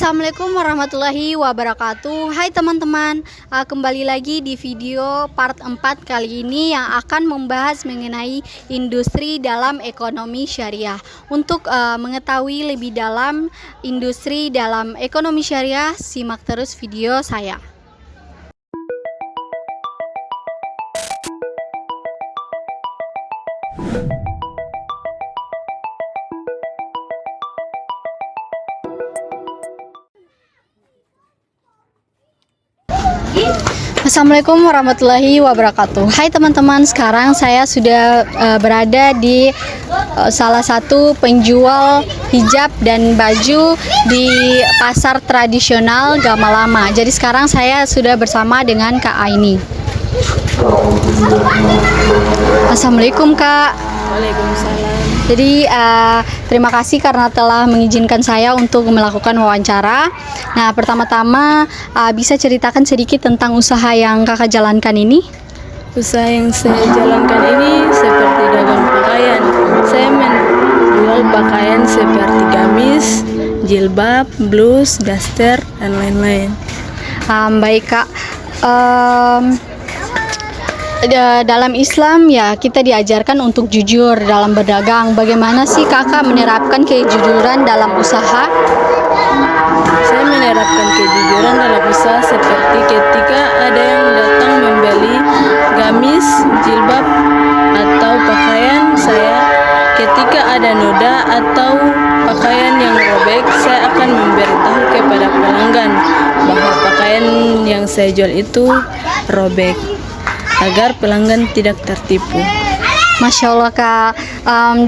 Assalamualaikum warahmatullahi wabarakatuh. Hai teman-teman, kembali lagi di video part 4 kali ini yang akan membahas mengenai industri dalam ekonomi syariah. Untuk mengetahui lebih dalam industri dalam ekonomi syariah, simak terus video saya. Assalamualaikum warahmatullahi wabarakatuh. Hai teman-teman, sekarang saya sudah berada di salah satu penjual hijab dan baju di pasar tradisional Gamalama. Jadi sekarang saya sudah bersama dengan Kak Aini. Assalamualaikum Kak. Waalaikumsalam. Jadi terima kasih karena telah mengizinkan saya untuk melakukan wawancara. Nah, pertama-tama bisa ceritakan sedikit tentang usaha yang Kakak jalankan ini? Usaha yang saya jalankan ini seperti dagang pakaian. Saya menjual pakaian seperti gamis, jilbab, blus, daster, dan lain-lain. Baik Kak. Dalam Islam ya kita diajarkan untuk jujur dalam berdagang. Bagaimana sih Kakak menerapkan kejujuran dalam usaha? Saya menerapkan kejujuran dalam usaha seperti ketika ada yang datang membeli gamis, jilbab, atau pakaian saya. Ketika ada noda atau pakaian yang robek, saya akan memberitahu kepada pelanggan bahwa pakaian yang saya jual itu robek, agar pelanggan tidak tertipu. Masya Allah Kak,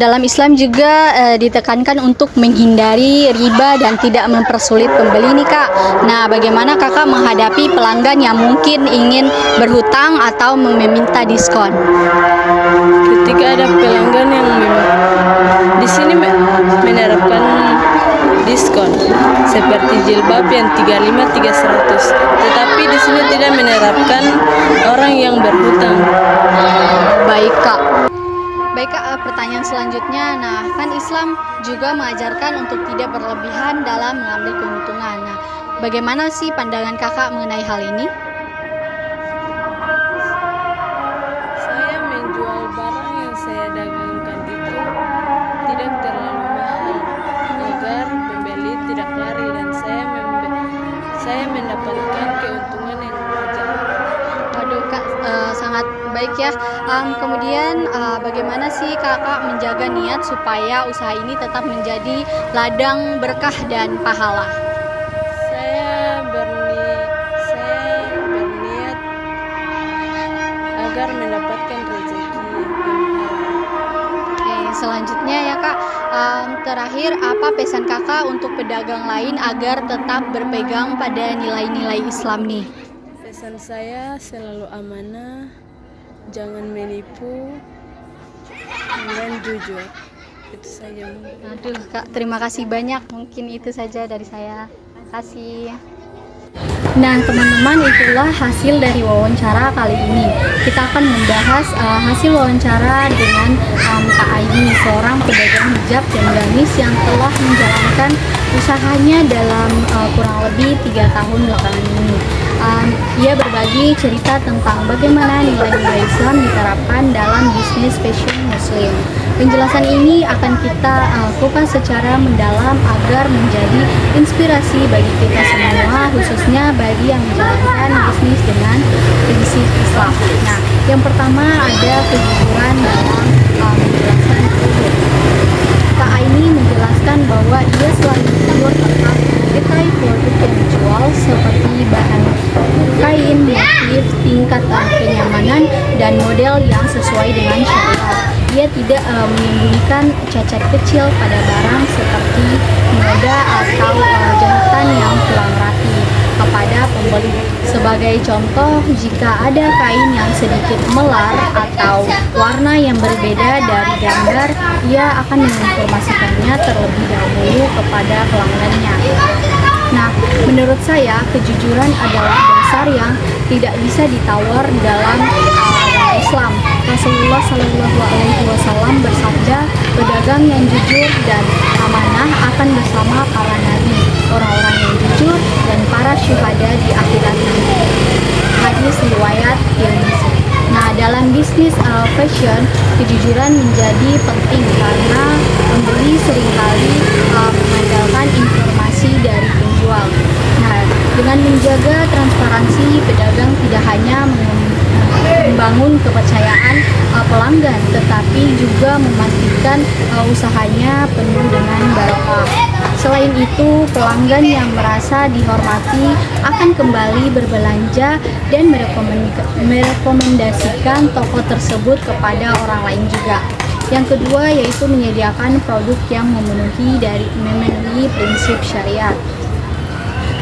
dalam Islam juga ditekankan untuk menghindari riba dan tidak mempersulit pembeli nih Kak. Nah, bagaimana Kakak menghadapi pelanggan yang mungkin ingin berhutang atau meminta diskon? Ketika ada pelanggan yang di sini menerapkan diskon seperti jilbab yang 35 300, tetapi di sini tidak menerapkan orang yang berhutang. Baik Kak. Baik Kak, pertanyaan selanjutnya. Nah, kan Islam juga mengajarkan untuk tidak berlebihan dalam mengambil keuntungan. Nah, bagaimana sih pandangan Kakak mengenai hal ini? Saya menjual barang yang saya dagangkan itu tidak terlalu mahal agar pembeli tidak lari, dan saya mendapatkan keuntungan yang wajar. Waduh Kak, sangat baik ya. Kemudian bagaimana sih Kakak menjaga niat supaya usaha ini tetap menjadi ladang berkah dan pahala? Saya berniat agar mendapatkan rezeki yang halal. Oke, selanjutnya ya Kak, terakhir apa pesan Kakak untuk pedagang lain agar tetap berpegang pada nilai-nilai Islam nih? Pesan saya selalu amanah, jangan menipu, dan jujur. Itu saja. Aduh Kak, terima kasih banyak. Mungkin itu saja dari saya. Terima kasih. Nah teman-teman, itulah hasil dari wawancara kali ini. Kita akan membahas hasil wawancara dengan Kak Aini, seorang pedagang hijab dan gamis yang telah menjalankan usahanya dalam kurang lebih 3 tahun belakangan ini. Ia berbagi cerita tentang bagaimana nilai-nilai Islam diterapkan dalam bisnis fashion muslim. Penjelasan ini akan kita kupas secara mendalam agar menjadi inspirasi bagi kita semua, khususnya bagi yang menjalankan bisnis dengan prinsip Islam. Nah, yang pertama ada kejujuran dalam menjelaskan produk. Kak Aini menjelaskan bahwa ia selalu jujur tentang detail produk yang dijual seperti bahan kain, motif, tingkat kenyamanan, dan model yang sesuai dengan syariat. Ia tidak menyembunyikan cacat kecil pada barang seperti noda atau jahitan yang kurang rapi kepada pembeli. Sebagai contoh, jika ada kain yang sedikit melar atau warna yang berbeda dari gambar, ia akan menginformasikannya terlebih dahulu kepada pelanggannya. Nah, menurut saya kejujuran adalah dasar yang tidak bisa ditawar dalam agama Islam. Rasulullah Shallallahu Alaihi Wasallam bersabda, pedagang yang jujur dan amanah akan bersama para nabi. orang-orang yang jujur dan para syuhada di akhirat nanti. Hadis riwayat Tirmizi. Nah, dalam bisnis fashion, kejujuran menjadi penting karena pembeli seringkali mengandalkan informasi dari penjual. Nah, dengan menjaga transparansi, pedagang tidak hanya membangun kepercayaan pelanggan, tetapi juga memastikan usahanya penuh dengan barokah. Selain itu, pelanggan yang merasa dihormati akan kembali berbelanja dan merekomendasikan toko tersebut kepada orang lain juga. Yang kedua yaitu menyediakan produk yang memenuhi prinsip syariat.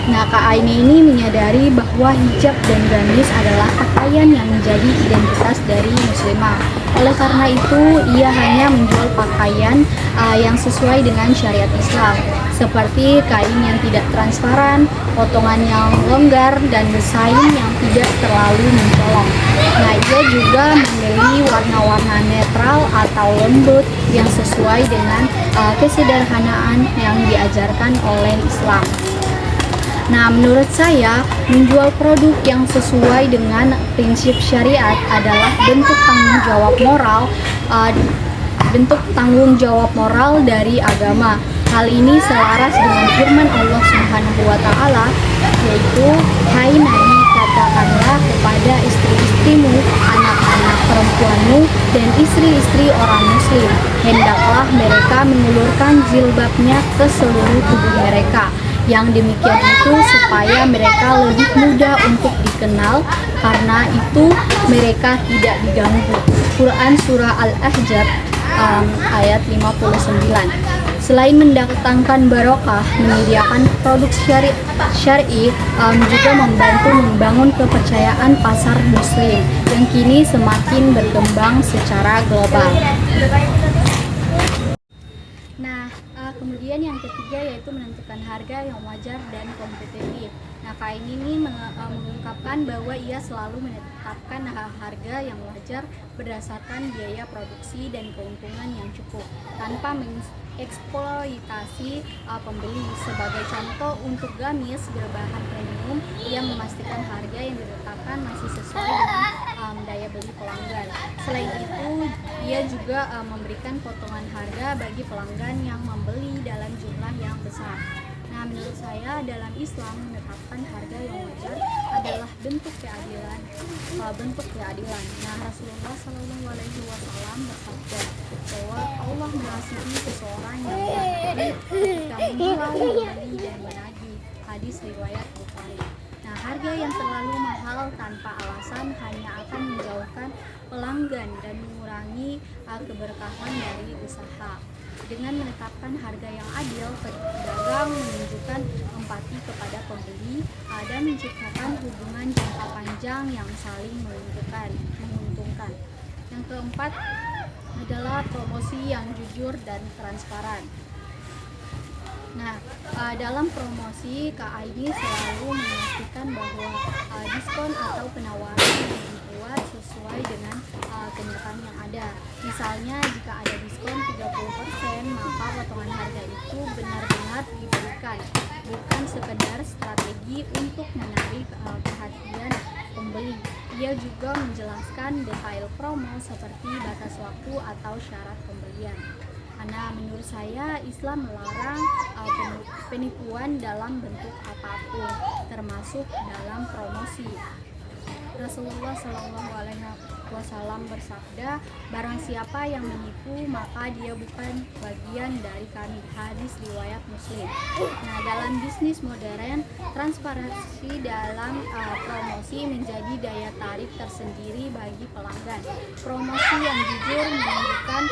Nah, Kak Aini ini menyadari bahwa hijab dan gamis adalah pakaian yang menjadi identitas dari muslimah. Oleh karena itu, ia hanya menjual pakaian yang sesuai dengan syariat Islam, seperti kain yang tidak transparan, potongan yang longgar, dan desain yang tidak terlalu mencolok. Nah, ia juga memilih warna-warna netral atau lembut yang sesuai dengan kesederhanaan yang diajarkan oleh Islam. Nah, menurut saya, menjual produk yang sesuai dengan prinsip syariat adalah bentuk tanggung jawab moral dari agama. Hal ini selaras dengan firman Allah Subhanahu wa taala, yaitu, "Hai Nabi, katakanlah kepada istri-istrimu, anak-anak perempuanmu, dan istri-istri orang muslim, hendaklah mereka mengulurkan jilbabnya ke seluruh tubuh mereka. Yang demikian itu supaya mereka lebih mudah untuk dikenal, karena itu mereka tidak diganggu." Quran Surah Al-Ahzab ayat 59. Selain mendatangkan barokah, menyediakan produk syar'i juga membantu membangun kepercayaan pasar muslim yang kini semakin berkembang secara global. Nah, kemudian yang ketiga yaitu menentukan harga yang wajar dan kompetitif. Nah, Kak ini mengungkapkan bahwa ia selalu menetapkan harga yang wajar berdasarkan biaya produksi dan keuntungan yang cukup, tanpa mengeksploitasi pembeli. Sebagai contoh, untuk gamis berbahan premium, ia memastikan harga yang ditetapkan masih sesuai dengan daya beli pelanggan. Selain itu, ia juga memberikan potongan harga bagi pelanggan yang membeli dalam jumlah yang besar. Nah, menurut saya dalam Islam menetapkan harga yang wajar adalah bentuk keadilan. Nah, Rasulullah Shallallahu Alaihi Wasallam bersabda bahwa Allah mengasihi seseorang yang berhati ketika menjual, membeli, dan menagih. Hadis riwayat Bukhari. Nah, harga yang terlalu mahal tanpa alasan hanya akan menjauhkan pelanggan dan mengurangi keberkahan dari usaha. Dengan menetapkan harga yang adil, pedagang menunjukkan empati kepada pembeli dan menciptakan hubungan jangka panjang yang saling menguntungkan. Yang keempat adalah promosi yang jujur dan transparan. Nah, dalam promosi, Kak Aini selalu memastikan bahwa diskon atau penawaran dibuat sesuai dengan kenyataan yang ada. Misalnya, jika ada diskon 30%, maka potongan harga itu benar-benar diberikan, bukan sekedar strategi untuk menarik perhatian pembeli. Ia juga menjelaskan detail promo seperti batas waktu atau syarat pembelian. Karena menurut saya Islam melarang penipuan dalam bentuk apapun, termasuk dalam promosi. Rasulullah Shallallahu Alaihi Wasallam bersabda, "Barang siapa yang menipu, maka dia bukan bagian dari kami." Hadis riwayat Muslim. Nah, dalam bisnis modern, transparansi dalam promosi menjadi daya tarik tersendiri bagi pelanggan. Promosi yang jujur menunjukkan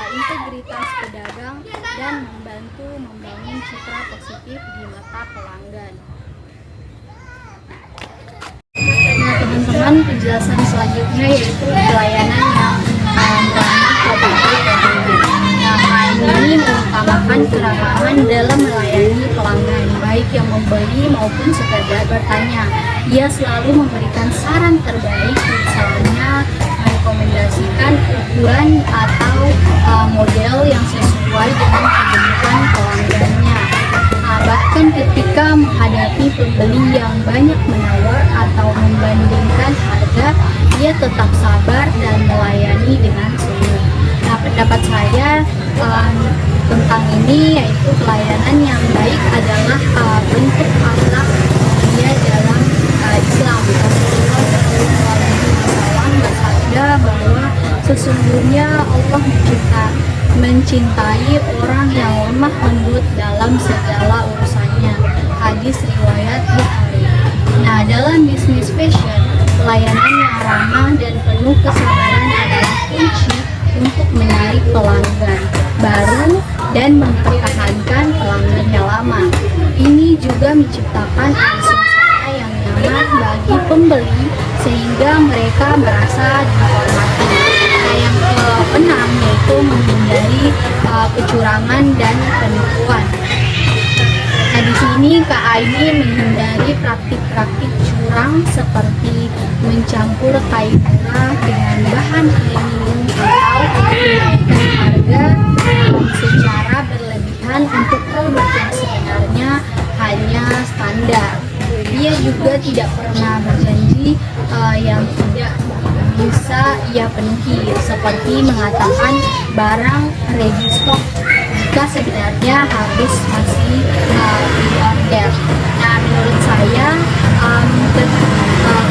integritas pedagang dan membantu membangun citra positif di mata pelanggan. Teman-teman, penjelasan selanjutnya yaitu pelayanan yang ramah kepada pembeli. Nah, ini mengutamakan keramahan dalam melayani pelanggan, baik yang membeli maupun sekedar bertanya. Ia selalu memberikan saran terbaik, misalnya merekomendasikan ukuran atau model yang sesuai dengan kebutuhan pelanggannya. Bahkan ketika menghadapi pembeli yang banyak menawar atau membandingkan harga, ia tetap sabar dan melayani dengan sungguh. Nah, pendapat saya tentang ini yaitu pelayanan yang baik adalah bentuk akhlak dia dalam Islam. Rasulullah SAW bersabda bahwa sesungguhnya Allah mencintai orang yang lemah lembut dalam segala urusannya. Hadis riwayat Bukhari. Nah, dalam bisnis fashion, pelayanan yang ramah dan penuh kesabaran adalah kunci untuk menarik pelanggan baru dan mempertahankan pelanggan yang lama. Ini juga menciptakan suasana yang nyaman bagi pembeli sehingga mereka merasa dihormati. Nah, yang keenam yaitu menghindari kecurangan dan penipuan. Nah, di sini KAI menghindari praktik-praktik curang seperti mencampur kain murah dengan bahan premium atau menaikkan harga secara berlebihan untuk produk yang sebenarnya hanya standar. Dia juga tidak pernah berjanji yang tidak bisa ia penuhi, seperti mengatakan barang ready stock jika sebenarnya habis masih pre-order. Nah, menurut saya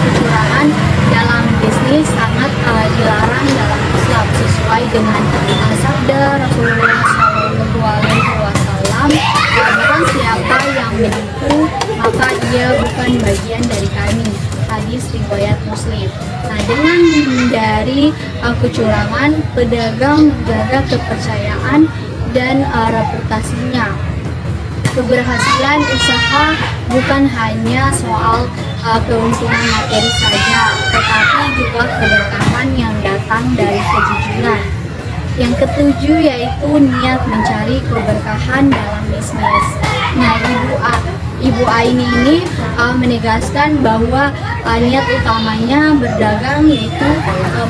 kecurangan dalam bisnis sangat dilarang dalam Islam sesuai dengan sabda Rasulullah SAW. Barang siapa yang menipu maka ia bukan bagian dari kami. Hadis riwayat Muslim. Nah, dengan menghindari kecurangan, pedagang menjaga kepercayaan dan reputasinya. Keberhasilan usaha bukan hanya soal keuntungan materi saja, tetapi juga keberkahan yang datang dari kejujuran. Yang ketujuh yaitu niat mencari keberkahan dalam bisnis. Nah, Ibu Aini ini menegaskan bahwa niat utamanya berdagang yaitu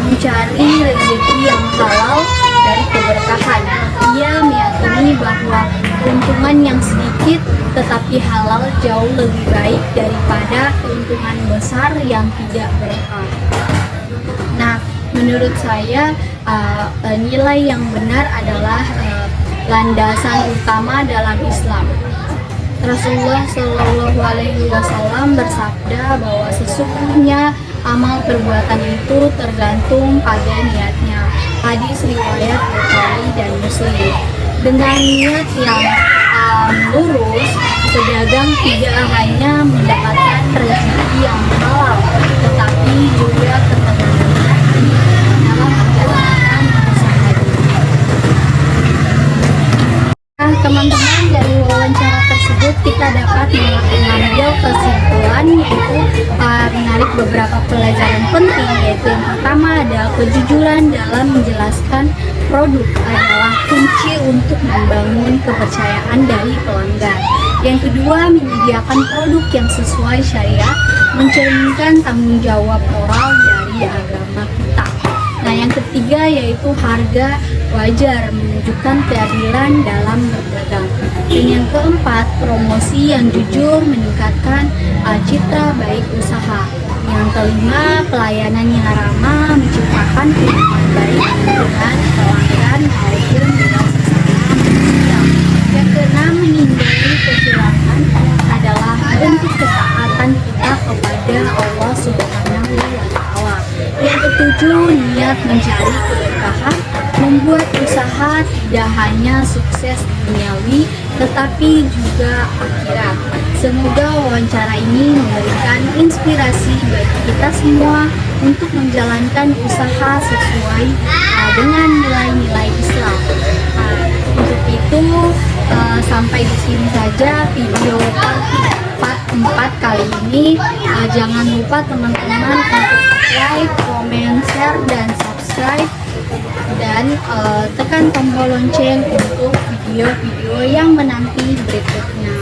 mencari rezeki yang halal dari keberkahan. Ia meyakini bahwa keuntungan yang sedikit tetapi halal jauh lebih baik daripada keuntungan besar yang tidak berkah. Nah, menurut saya nilai yang benar adalah landasan utama dalam Islam. Rasulullah Shallallahu Alaihi Wasallam bersabda bahwa sesungguhnya amal perbuatan itu tergantung pada niatnya. Hadis riwayat Bukhari dan Muslim. Dengan niat yang lurus, pedagang tidak hanya mendapatkan rezeki yang halal, tetapi juga ketenangan hati dalam menjalankan usahanya. Nah, teman-teman, dari wawancara tersebut kita dapat mengambil kesimpulan yaitu menarik beberapa pelajaran penting, yaitu yang pertama adalah kejujuran dalam menjelaskan produk adalah kunci untuk membangun kepercayaan dari pelanggan. Yang kedua, menyediakan produk yang sesuai syariat mencerminkan tanggung jawab moral dari agama kita. Nah, yang ketiga yaitu harga wajar menunjukkan keadilan dalam berdagang. Dan yang keempat, promosi yang jujur meningkatkan citra baik usaha. Yang kelima, pelayanan yang ramah menciptakan hubungan baik dengan pelanggan maupun dengan sesama manusia. Yang keenam, menghindari kecurangan adalah bentuk ketaatan kita kepada Allah Subhanahu wa Ta'ala. Yang ketujuh, niat mencari keberkahan membuat usaha tidak hanya sukses duniawi tetapi juga akhirat. Semoga wawancara ini memberikan inspirasi bagi kita semua untuk menjalankan usaha sesuai dengan nilai-nilai Islam. Untuk itu sampai di sini saja video part 4 kali ini. Jangan lupa teman-teman untuk like, comment, share, dan subscribe, dan tekan tombol lonceng untuk video-video yang menanti berikutnya.